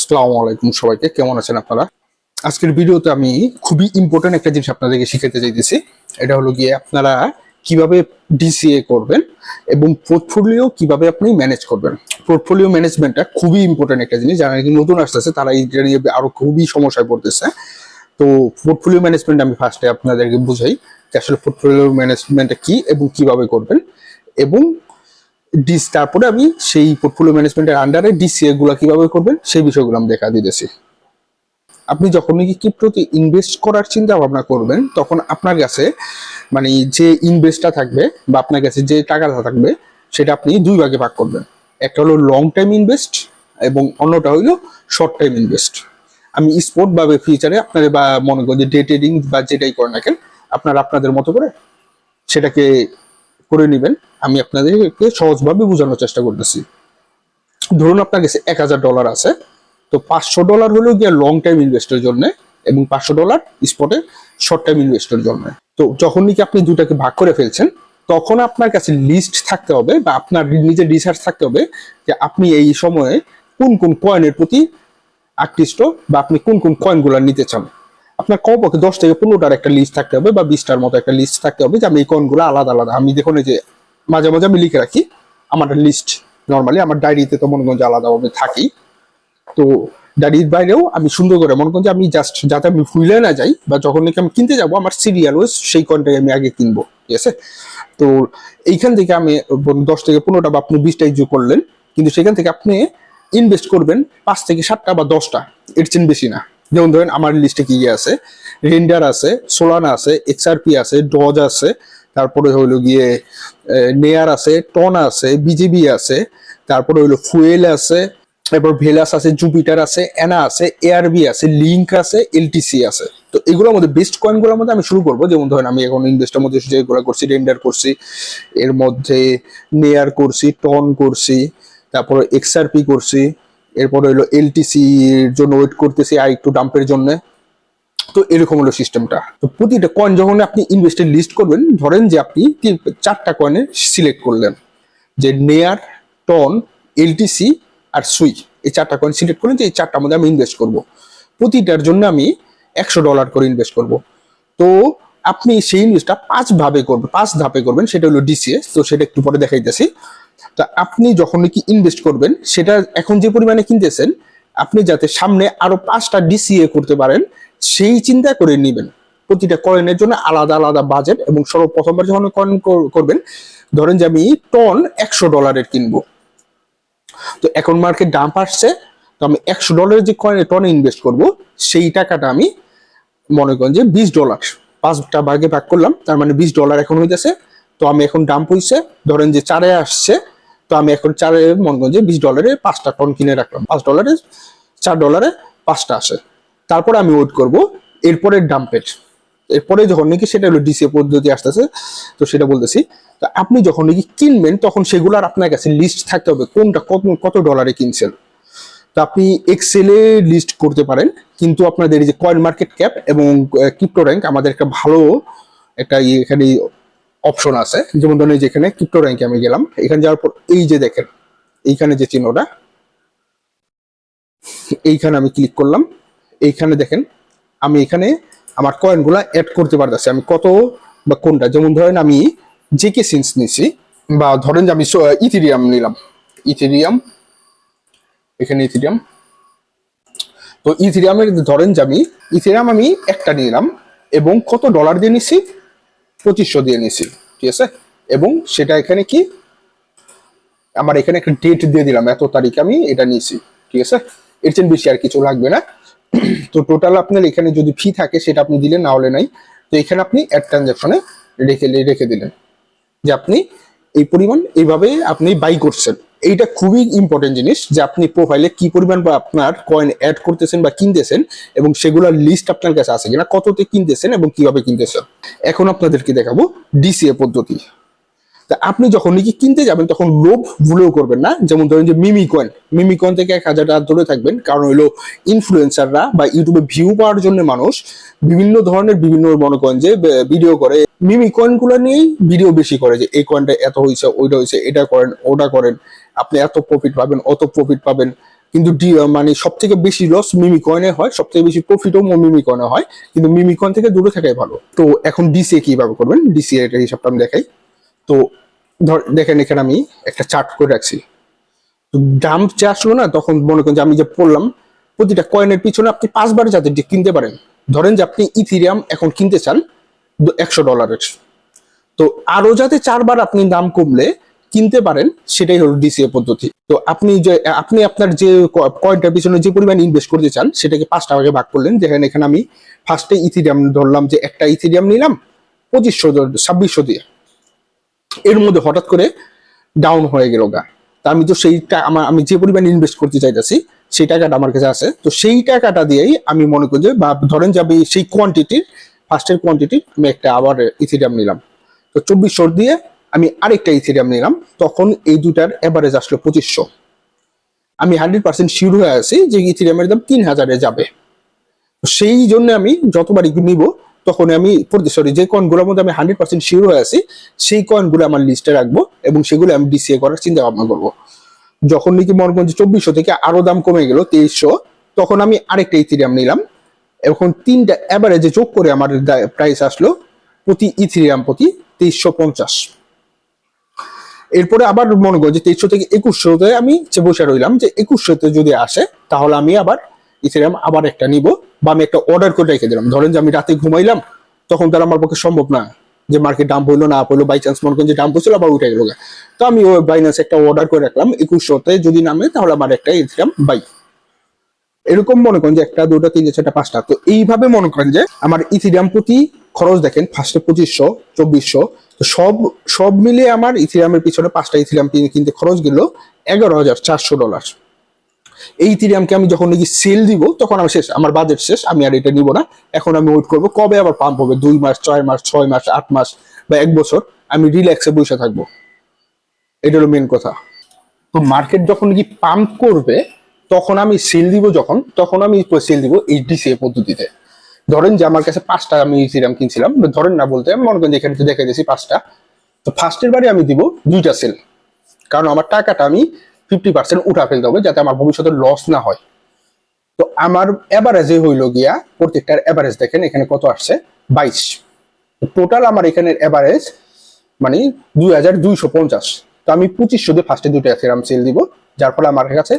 আসসালামু আলাইকুম সবাইকে, কেমন আছেন আপনারা? আজকের ভিডিওতে আমি খুবই ইম্পর্টেন্ট একটা জিনিস আপনাদেরকে শিখাতে চাইতেছি। এটা হলো গিয়ে আপনারা কিভাবে ডিসিএ করবেন এবং পোর্টফোলিও কিভাবে আপনি ম্যানেজ করবেন। পোর্টফোলিও ম্যানেজমেন্টটা খুবই ইম্পর্টেন্ট একটা জিনিস। যারা নাকি নতুন আসতেছে তারা এইটা নিয়ে আরো খুবই সমস্যায় পড়তেছে। তো পোর্টফোলিও ম্যানেজমেন্ট আমি ফার্স্টে আপনাদেরকে বুঝাই যে আসলে পোর্টফোলিও ম্যানেজমেন্টটা কি এবং কিভাবে করবেন, এবং তারপরে আমি সেই পোর্টফোলিও ম্যানেজমেন্টের আন্ডারে ডিসিএ গুলা কিভাবে করবেন সেই বিষয়গুলো আমি দেখা দিতেছি। আপনি যখন নাকি ক্রিপ্টোতে ইনভেস্ট করার চিন্তা ভাবনা করবেন, তখন আপনার কাছে মানে যে ইনভেস্টটা থাকবে বা আপনার কাছে যে টাকাটা থাকবে সেটা আপনি দুই ভাগে ভাগ করবেন। একটা হলো লং টাইম ইনভেস্ট এবং অন্যটা হলো শর্ট টাইম ইনভেস্ট। আমি স্পট বা ফিউচারে আপনাদের বা মনে করেন যে ডে ট্রেডিং বা যেটাই করেন না কেন, আপনারা আপনাদের মতো করে সেটাকে করে নেবেন। আমি আপনাদেরকে সহজভাবে বোঝানোর চেষ্টা করতেছি। ধরুন আপনার কাছে $1000 আছে, তো $500 হলো গিয়ে লং টাইম ইনভেস্টের জন্য এবং $500 স্পটে শর্ট টাইম ইনভেস্টের জন্য। তো যখন নাকি আপনি দুটাকে ভাগ করে ফেলছেন, তখন আপনার কাছে লিস্ট থাকতে হবে বা আপনার নিজের রিসার্চ থাকতে হবে যে আপনি এই সময়ে কোন কোন কয়েনের প্রতি আকৃষ্ট বা আপনি কোন কোন কয়েনগুলো নিতে চান। আপনার কমপক্ষে 10 থেকে 15টার একটা লিস্ট থাকতে হবে বা 20টার মতো একটা লিস্ট থাকতে হবে যে আমি এই কয়েনগুলো আলাদা আলাদা। আমি দেখুন এই যে মাঝে মাঝে আমি লিখে রাখি আমার লিস্ট। নর্মালি আমার ডায়েরিতে তো মনে করেন যে আলাদাভাবে থাকি। তো ডায়েরির বাইরেও আমি সুন্দর করে মনে করেন যে আমি জাস্ট যাতে আমি ভুলে না যাই বা যখন নাকি আমি কিনতে যাবো আমার সিরিয়াল ওয়াইজ সেই কয়েনটাই আমি আগে কিনবো, ঠিক আছে? তো এইখান থেকে আমি 10 থেকে 15টা বা আপনি 20টা ইউজ করলেন, কিন্তু সেখান থেকে আপনি ইনভেস্ট করবেন 5 থেকে 7টা বা 10টা, এর চেয়ে বেশি না। যেমন ধরেন আমার লিস্টে কি আছে, রেন্ডার আছে, সোলানা আছে, এক্সআরপি আছে, ডজ আছে, তারপরে হইলো গিয়ে নেয়ার আছে, টন আছে, বিজেবি আছে, তারপরে হইলো ফুয়েল আছে, এরপর ভেলাস আছে, জুপিটার আছে, এনা আছে, এআরবি আছে, লিঙ্ক আছে, এলটিসি আছে। তো এগুলোর মধ্যে বেস্ট কয়েনগুলোর মধ্যে আমি শুরু করবো। যেমন ধরেন আমি এখন ইনভেস্টের মধ্যে যেগুলো করছি, রেন্ডার করছি, এর মধ্যে নেয়ার করছি, টন করছি, তারপরে এক্সআরপি করছি, এরপরে হলো এলটিসি এর জন্য ওয়েট করতেছি আর একটু ডাম্পের জন্য। তো এরকম হলো সিস্টেমটা। তো প্রতিটা কয়েন যখন আপনি ইনভেস্টের লিস্ট করবেন, ধরেন যে আপনি 4টা কয়েনের সিলেক্ট করলেন, যে নেয়ার, টন, এলটিসি আর সুই, এই 4টা কয়েন সিলেক্ট করলেন যে এই 4টার মধ্যে আমি ইনভেস্ট করব। প্রতিটার জন্য আমি $100 করে ইনভেস্ট করব। তো আপনি সেই ইনভেস্টটা 5 ধাপে করবেন, সেটা হলো ডিসিএস। তো সেটা একটু পরে দেখাইতেছি। তো আপনি যখন কি ইনভেস্ট করবেন, সেটা এখন যে পরিমাণে কিনতেছেন, আপনি যাতে সামনে আরো 5টা ডিসিএ করতে পারেন সেই চিন্তা করে নেবেন। প্রতিটা কয়েনের জন্য আলাদা আলাদা বাজেট, এবং সর্বপ্রথমবার যখন কয়েন করবেন, ধরেন যে আমি টন $100 কিনবো, তো এখন মার্কেট ডাম্প আসছে, তো আমি $100 যে কয়েনে টনে ইনভেস্ট করব, সেই টাকাটা আমি মনে করেন যে $20 5টা ভাগে ভাগ করলাম, তার মানে $20 এখন হইতেছে। তো আমি এখন ডাম্প হইছে, ধরেন যে 4-এ আসছে, তো আমি এখন 4-এ মনে করেন যে $20 5টা টন কিনে রাখলাম। $5 $4 5টা আসে। তারপরে আমি ওয়েট করব এরপরে ডাম্পের। এরপরে যখন নাকি সেটা হলো ডিসিএ পদ্ধতি আসতেছে, তো সেটা বলতেছি। তো আপনি যখন নাকি কিনবেন, তখন সেগুলার আপনার কাছে লিস্ট থাকতে হবে কোনটা কত কত ডলারে কিনছেন। তো আপনি এক্সেলে লিস্ট করতে পারেন, কিন্তু আপনাদের এই যে কয়েন মার্কেট ক্যাপ এবং ক্রিপ্টো র্যাঙ্ক, আমাদের একটা ভালো একটা এখানে অপশন আছে। যেমন ধরেন এই যে এখানে ক্রিপ্টো র্যাঙ্কে আমি গেলাম, এখানে যাওয়ার পর এই যে দেখেন এইখানে যে চিহ্নটা, এইখানে আমি ক্লিক করলাম। এইখানে দেখেন আমি এখানে আমার কয়েনগুলা অ্যাড করতে পারতেছি, আমি কত বা কোনটা। যেমন ধরেন আমি জেকে সিন্স নিছি, বা ধরেন যে আমি ইথেরিয়াম নিলাম, ইথেরিয়াম, এখানে ইথেরিয়াম। তো ইথেরিয়ামের ধরেন যে আমি ইথেরিয়াম আমি একটা নিলাম, এবং কত ডলার দিয়ে নিছি, 2500 দিয়ে নিছি, ঠিক আছে? এবং সেটা এখানে কি আমার এখানে একটা ডেট দিয়ে দিলাম, এত তারিখে আমি এটা নিয়েছি, ঠিক আছে? এর চেয়ে বেশি আর কিছু লাগবে না। তো টোটাল আপনার এখানে যদি ফি থাকে সেটা আপনি দিলেন, না হলে নাই। তো এখানে আপনি অ্যাড ট্রানজাকশনে রেখে দিলেন যে আপনি এই পরিমাণ এইভাবে আপনি বাই করছেন। এইটা খুবই ইম্পর্টেন্ট জিনিস, যে আপনি প্রোফাইলে কি পরিমাণ বা আপনার কয়েন অ্যাড করতেছেন বা কিনতেছেন, এবং সেগুলোর লিস্ট আপনার কাছে আছে কিনা, কততে কিনতেছেন এবং কিভাবে কিনতেছেন। এখন আপনাদেরকে দেখাবো ডিসিএ পদ্ধতি। তা আপনি যখন নাকি কিনতে যাবেন, তখন লোভ ভুলেও করবেন না। যেমন ধরেন যে মিমি কয়েন থেকে 1000 টাকা দূরে থাকবেন, কারণ হইলো ইনফ্লুয়েন্সাররা বা ইউটিউবে ভিউ পাওয়ার জন্য মানুষ বিভিন্ন ধরনের বিভিন্ন মনে করেন যে ভিডিও করে, মিমি কয়েন গুলো নিয়েই ভিডিও বেশি করে, যে এই কয়েনটা এত হয়েছে, ওইটা হয়েছে, এটা করেন, ওটা করেন, আপনি এত প্রফিট পাবেন, অত প্রফিট পাবেন। কিন্তু মানে সব থেকে বেশি লস মিমি কয়েনে হয়, সব থেকে বেশি প্রফিটও মিমি কয়েনে হয়, কিন্তু মিমি কয়েন থেকে দূরে থাকাই ভালো। তো এখন ডিসিএ কিভাবে করবেন, ডিসিএ এর হিসাবটা আমি দেখাই। তো দেখেন এখানে আমি একটা চার্ট করে রাখছি। তো ডাম্প যে আসলো না, তখন মনে করেন যে আমি যে পড়লাম প্রতিটা কয়েনের পিছনে আপনি 5 বার যাতে কিনতে পারেন। ধরেন যে আপনি ইথিরিয়াম এখন কিনতে চান $100, তো আরো যাতে 4 বার আপনি দাম কমলে কিনতে পারেন, সেটাই হলো ডিসিএ পদ্ধতি। তো আপনি আপনার যে কয়েনটার পিছনে যে পরিমাণ ইনভেস্ট করতে চান সেটাকে 5টা ভাগে ভাগ করলেন। দেখেন এখানে আমি ফার্স্টে ইথিরিয়াম ধরলাম যে একটা ইথিরিয়াম নিলাম 2500 দিয়ে, এর মধ্যে হঠাৎ করে ডাউন হয়ে গেল গা। তা আমি তো সেইটা আমি যে পরিমাণ ইনভেস্ট করতে চাইতেছি সেই টাকাটা আমার কাছে আছে, তো সেই টাকাটা দিয়েই আমি মনে করি যে, বা ধরেন যে আমি সেই ফার্স্টের কোয়ান্টিটি আমি একটা আবার ইথিরিয়াম নিলাম, তো 2400 দিয়ে আমি আরেকটা ইথিরিয়াম নিলাম, তখন এই দুটার এভারেজ আসলো 2500। আমি 100% শিওর হয়ে আছি যে ইথিরিয়ামের দাম 3000-এ যাবে। সেই জন্য আমি যতবারই নিব তখন আমি সরি যে কয়েনগুলোর মধ্যে আমি 100% শিওর হয়ে আছি সেই কয়েনগুলো আমার লিস্টে রাখবো এবং সেগুলো আমি ডিসিএ করার চিন্তা ভাবনা করবো। যখন নাকি মনে করেন যে 2400 থেকে আরো দাম কমে গেল 2300, তখন আমি আরেকটা ইথিরিয়াম নিলাম। এখন তিনটা এভারেজে যোগ করে আমার প্রাইস আসলো প্রতি ইথিরিয়াম প্রতি 2350। এরপরে আবার মনে করি যে 2300 থেকে 2100-তে আমি বসে রইলাম যে 2100-তে যদি আসে তাহলে আমি আবার ইথেরিয়াম আবার একটা নিব, বা আমি একটা অর্ডার করে রেখে দিলাম। ধরেন যে আমি রাতে ঘুমাইলাম, তখন তার আমার পক্ষে সম্ভব না যে মার্কেট ডাম্প হইলো না হইলো, বাই চান্স মনে করেন যে ডাম্প হচ্ছিল আবার উঠে গেল, তো আমি ওই বাইন্যান্সে একটা অর্ডার করে রাখলাম 2100-তে যদি নামে তাহলে আমার একটা ইথেরিয়াম বাই। এরকম মনে করেন যে 1 2 3 4 5টা। তো এইভাবে মনে করেন যে আমার ইথেরিয়াম প্রতি খরচ দেখেন ফার্স্টে 2500 2400, তো সব মিলিয়ে আমার ইথেরিয়ামের পিছনে 5টা ইথেরিয়াম কিনতে খরচ গেল $11400। এই ইথেরিয়ামকে আমি যখন নাকি সেল দিব তখন আমি শেষ, আমার বাজেট শেষ, আমি আর এটা নিব না। এখন আমি ওয়েট করবো কবে আবার পাম্প হবে, 2 মাস 4 মাস 6 মাস 8 মাস বা 1 বছর, আমি রিল্যাক্সে বসে থাকবো। এটা হলো মেন কথা। তো মার্কেট যখন নাকি পাম্প করবে তখন আমি সেল দিব, তখন আমি সেল দিব এই ডিসিএ পদ্ধতিতে। ধরেন যে আমার কাছে 5টা আমি ইথেরিয়াম কিনছিলাম, ধরেন না বলতে আমি মনে করেন এখানে তো দেখাই দিয়েছি 5টা, তো ফার্স্টের বারে আমি দিব 2টা সেল, কারণ আমার টাকাটা আমি 50% উঠা ফেলতে হবে যাতে আমার ভবিষ্যতে লস না হয়। তো আমার এভারেজে হইল গিয়া প্রত্যেকটার এভারেজ দেখেন এখানে কত আসছে 22। টোটাল আমার এখানে এভারেজ মানে 2250। তো আমি 2500 দিয়ে ফার্স্টে 2টা ইথেরিয়াম সেল দিব, যার ফলে আমার কাছে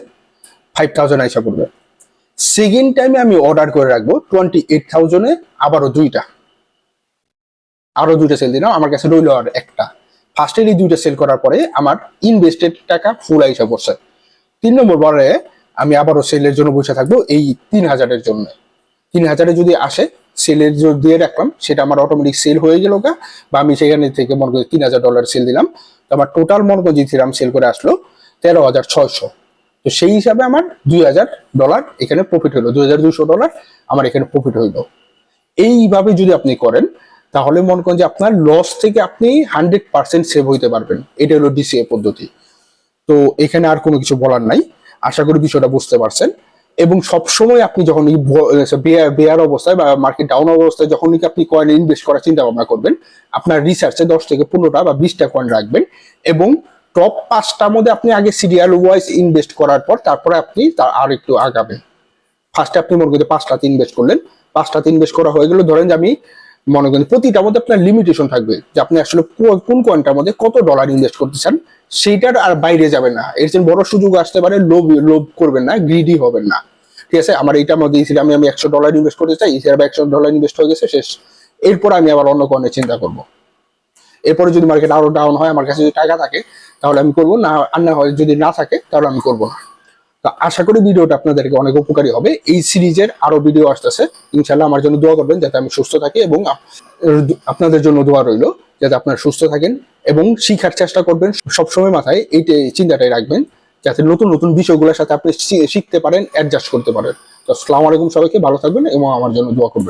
5000 আইসা পড়বে। সেকেন্ড টাইমে আমি অর্ডার করে রাখবো 28,000-এ আরো দুইটা সেল দিলাম, আমার কাছে রইল আর একটা। ফার্স্টের এই 2টা সেল করার পরে আমার ইনভেস্টেড টাকা ফুল আইসা পড়ছে। 3 নম্বর বারে আমি আবারও সেলের জন্য বসে থাকবো এই 3000-এর জন্য। 3000-এ যদি আসে সেলের দিয়ে রাখলাম, সেটা আমার অটোমেটিক সেল হয়ে গেল গা, বা আমি সেখানে থেকে মনে করি $3000 সেল দিলাম, তো আমার টোটাল মনে করি ইথেরিয়াম সেল করে আসলো 13,600। তো সেই হিসাবে আমার $2000 এখানে প্রফিট হলো, $2200 আমার এখানে প্রফিট হইলো। এইভাবে যদি আপনি করেন তাহলে মনে করেন যে আপনার লস থেকে আপনি 100% সেভ হইতে পারবেন। এটা হলো ডিসিএ পদ্ধতি। তো এখানে আর কোনো কিছু বলার নাই, আশা করি বিষয়টা বুঝতে পারছেন। এবং সবসময় আপনি যখন বেয়ার অবস্থায় বা মার্কেট ডাউন অবস্থায় যখন আপনি কয়েন ইনভেস্ট করার চিন্তা ভাবনা করবেন, আপনার রিসার্চে 10 থেকে 15টা বা 20টা কয়েন রাখবেন, এবং টপ 5টার মধ্যে আপনি আগে সিরিয়াল ওয়াইজ ইনভেস্ট করার পর তারপরে আপনি আর একটু আগাবেন। ফার্স্টে আপনি মনে করেন 5টাতে ইনভেস্ট করলেন, 5টাতে ইনভেস্ট করা হয়ে গেল, ধরেন যে আমি মনে করেন প্রতিটার মধ্যে আপনার লিমিটেশন থাকবে যে আপনি আসলে কোন কয়েনটার মধ্যে কত ডলার ইনভেস্ট করতে চান, সেইটার আর বাইরে যাবেন না। এর জন্য বড় সুযোগ আসতে পারে, লোভ করবেন না, গ্রিডি হবেন না, ঠিক আছে। আমার এইটার মধ্যে আমি $100 ইনভেস্ট করতে চাই, $100 ইনভেস্ট হয়ে গেছে, শেষ। এরপর আমি আবার অন্য কয়েনের চিন্তা করব। এরপরে যদি মার্কেট আরো ডাউন হয়, আমার কাছে যদি টাকা থাকে তাহলে আমি করবো, না আর না হয় যদি না থাকে তাহলে আমি করবো না। তো আশা করি ভিডিওটা আপনাদেরকে অনেক উপকারী হবে। এই সিরিজের আরো ভিডিও আসতেছে, ইনশাল্লাহ আমার জন্য দোয়া করবেন যাতে আমি সুস্থ থাকি, এবং আপনাদের জন্য দোয়া রইল যাতে আপনারা সুস্থ থাকেন এবং শিখার চেষ্টা করবেন। সবসময় মাথায় এইটাই চিন্তাটাই রাখবেন যাতে নতুন নতুন বিষয়গুলোর সাথে আপনি শিখতে পারেন, অ্যাডজাস্ট করতে পারেন। তো আসসালামু আলাইকুম, সবাইকে ভালো থাকবেন এবং আমার জন্য দোয়া করবেন।